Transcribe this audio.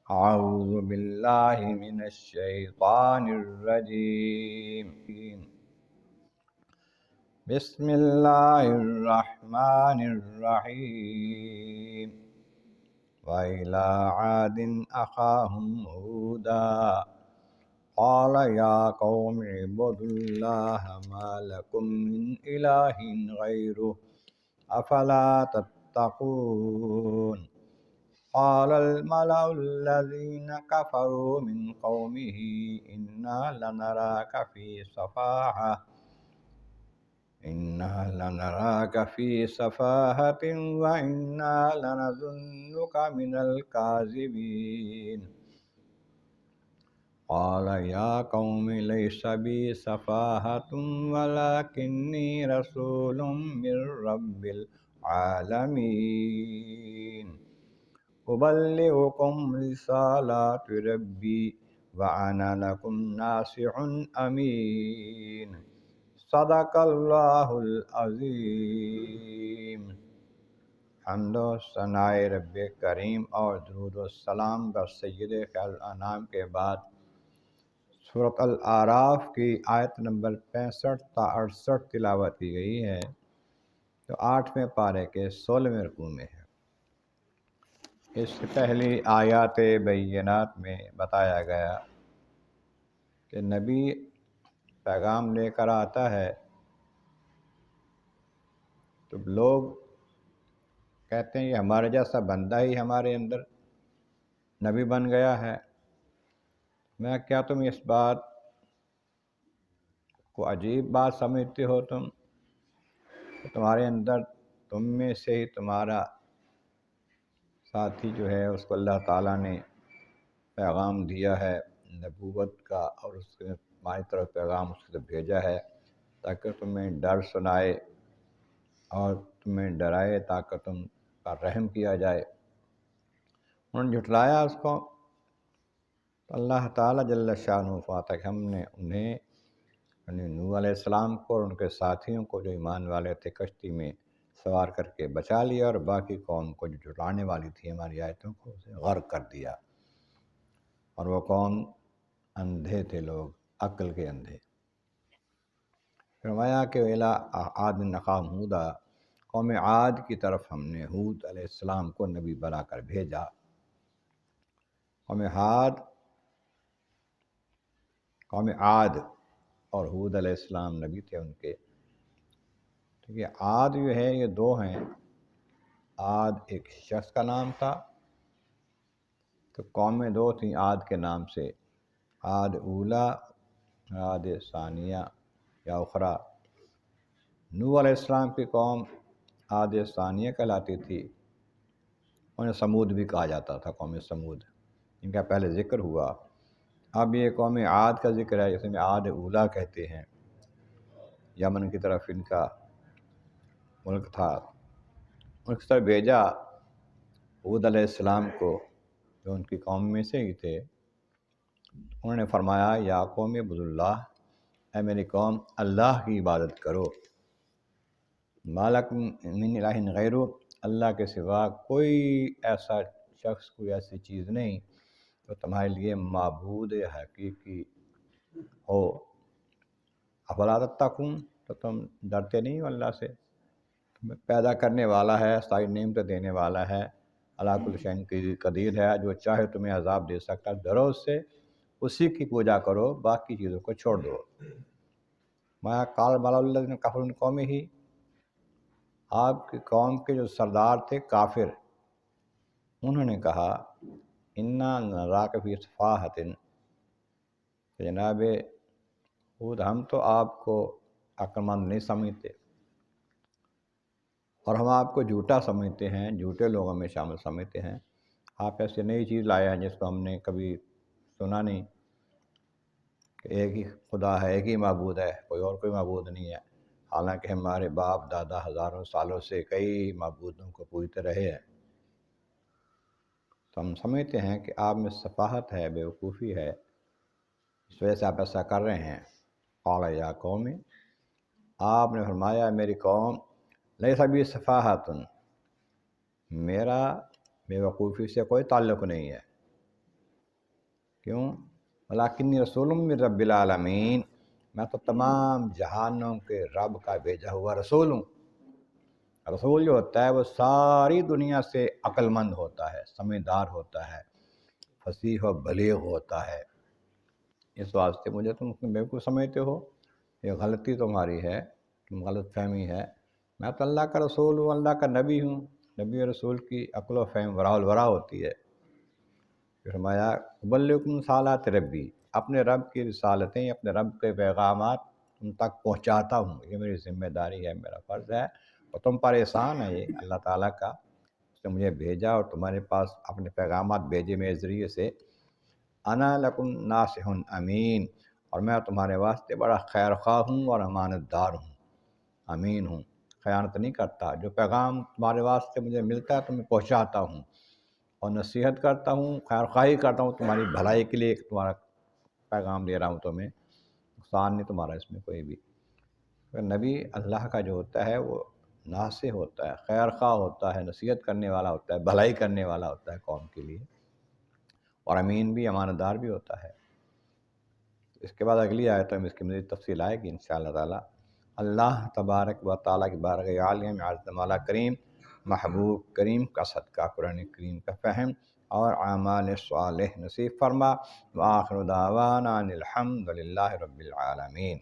أعوذ بالله من الشيطان الرجيم بسم الله الرحمن الرحيم وإلى عاد أخاهم هودا قال يا قوم اعبدوا الله ما لكم من إله غيره أفلا تتقون قال الملأ الذين كفروا من قومه إنا لنراك في سفاهة وإنا لنظنك من الكاذبين قال يا قوم ليس بي سفاهة ولكني رسول من رب العالمين أبلغكم رسالات ربي وأنا لكم ناصح أمين صدق اللہ العظیم۔ حمد و ثناء رب کریم اور درود و سلام بر سید خیر الانام کے بعد سورۃ الاعراف کی آیت نمبر 65 تا 68 تلاوت کی گئی ہے، جو 8ویں پارے کے 16ویں رکوع میں ہے۔ اس سے پہلی آیات بینات میں بتایا گیا کہ نبی پیغام لے کر آتا ہے تو لوگ کہتے ہیں یہ ہمارے جیسا بندہ ہی ہمارے اندر نبی بن گیا ہے۔ میں کیا تم اس بات کو عجیب بات سمجھتے ہو؟ تمہارے اندر تم میں سے ہی تمہارا ساتھی جو ہے اس کو اللہ تعالیٰ نے پیغام دیا ہے نبوت کا، اور اس نے تمہاری طرف پیغام اس سے بھیجا ہے تاکہ تمہیں ڈر سنائے اور تمہیں ڈرائے تاکہ تم کا رحم کیا جائے۔ انہوں نے جھٹلایا اس کو، تو اللہ تعالیٰ جل شانہ فرماتا کہ ہم نے انہیں یعنی نوح علیہ السلام کو اور ان کے ساتھیوں کو جو ایمان والے تھے کشتی میں سوار کر کے بچا لیا، اور باقی قوم کو جو جھٹلانے والی تھی ہماری آیتوں کو اسے غرق کر دیا۔ اور وہ قوم اندھے تھے، لوگ عقل کے اندھے۔ فرمایا کہ ویلا عاد اخاہم ہودا، قوم عاد کی طرف ہم نے ہود علیہ السلام کو نبی بنا کر بھیجا۔ قوم عاد اور ہود علیہ السلام نبی تھے ان کے۔ کیونکہ عاد جو ہے یہ دو ہیں، عاد ایک شخص کا نام تھا، تو قومیں دو تھیں عاد کے نام سے، عاد اولا، عاد ثانیہ یا اخرى۔ نوح علیہ السلام کی قوم عاد ثانیہ کہلاتی تھی، انہیں سمود بھی کہا جاتا تھا، قوم سمود، ان کا پہلے ذکر ہوا۔ اب یہ قوم عاد کا ذکر ہے، جس میں عاد اولا کہتے ہیں، یمن کی طرف ان کا ملک تھا۔ اس طرح بھیجا ہود علیہ السلام کو، جو ان کی قوم میں سے ہی تھے۔ انہوں نے فرمایا یا قوم اعبدوا اللہ، اے میری قوم اللہ کی عبادت کرو، ما لکم من الہ غیرہ، اللہ کے سوا کوئی ایسا شخص، کوئی ایسی چیز نہیں جو تمہارے لیے معبود حقیقی ہو۔ افلا تتقون، تو تم ڈرتے نہیں ہو اللہ سے؟ تمہیں پیدا کرنے والا ہے، ساری نعمتیں دینے والا ہے، علی کل شیء قدیر ہے، جو چاہے تمہیں عذاب دے سکتا ہے، ڈرو اس سے، اسی کی پوجا کرو، باقی چیزوں کو چھوڑ دو۔ ما قال الملأ الذین کفروا من قومہ، آپ کی قوم کے جو سردار تھے کافر، انہوں نے کہا انا لنراک فی سفاہۃ، کہ جناب ہود ہم تو آپ کو عقل مند نہیں سمجھتے، اور ہم آپ کو جھوٹا سمجھتے ہیں، جھوٹے لوگوں میں شامل سمجھتے ہیں۔ آپ ایسی نئی چیز لائے ہیں جس کو ہم نے کبھی سنا نہیں، کہ ایک ہی خدا ہے، ایک ہی معبود ہے، کوئی معبود نہیں ہے، حالانکہ ہمارے باپ دادا ہزاروں سالوں سے کئی معبودوں کو پوجتے رہے ہیں۔ تو ہم سمجھتے ہیں کہ آپ میں سفاہت ہے، بیوقوفی ہے، اس وجہ سے آپ ایسا کر رہے ہیں۔ قال یا قوم، آپ نے فرمایا میری قوم، لیس بی سفاہۃ، میرا بیوقوفی سے کوئی تعلق نہیں ہے، کیوں؟ ولیکنی رسول من رب العالمین، میں تو تمام جہانوں کے رب کا بھیجا ہوا رسول ہوں۔ رسول جو ہوتا ہے وہ ساری دنیا سے عقل مند ہوتا ہے، سمجھدار ہوتا ہے، فصیح و بلیغ ہوتا ہے۔ اس واسطے مجھے تم بالکل سمجھتے ہو، یہ غلطی تمہاری ہے، تم غلط فہمی ہے۔ میں تو اللہ کا رسول ہوں، اللہ کا نبی ہوں۔ نبی و رسول کی عقل و فہم ورا الورا ہوتی ہے۔ فرمایا ابلغکم رسالات ربی، اپنے رب کی رسالتیں، اپنے رب کے پیغامات تم تک پہنچاتا ہوں، یہ میری ذمہ داری ہے، میرا فرض ہے، اور تم پر احسان ہے یہ اللہ تعالیٰ کا، اس نے مجھے بھیجا اور تمہارے پاس اپنے پیغامات بھیجے میرے ذریعے سے۔ انا لکم ناصح امین، اور میں تمہارے واسطے بڑا خیر خواہ ہوں اور امانت دار ہوں، امین ہوں، خیانت نہیں کرتا۔ جو پیغام تمہارے واسطے مجھے ملتا ہے تو میں پہنچاتا ہوں، اور نصیحت کرتا ہوں، خیر خواہی کرتا ہوں تمہاری بھلائی کے لیے، تمہارا پیغام دے رہا ہوں تمہیں، نقصان نہیں تمہارا اس میں کوئی بھی۔ نبی اللہ کا جو ہوتا ہے وہ ناصح ہوتا ہے، خیر خواہ ہوتا ہے، نصیحت کرنے والا ہوتا ہے، بھلائی کرنے والا ہوتا ہے قوم کے لیے، اور امین بھی، امانت دار بھی ہوتا ہے۔ اس کے بعد اگلی آیت میں اس کی مزید تفصیل آئے گی انشاءاللہ تعالی۔ اللہ تبارک و تعالیٰ کی بارگاہ عالیہ میں عظمت والا کریم، محبوب کریم کا صدقہ قرآن کریم کا فہم اور اعمال صالح نصیب فرما۔ وآخر دعوانا ان الحمد للہ رب العالمین۔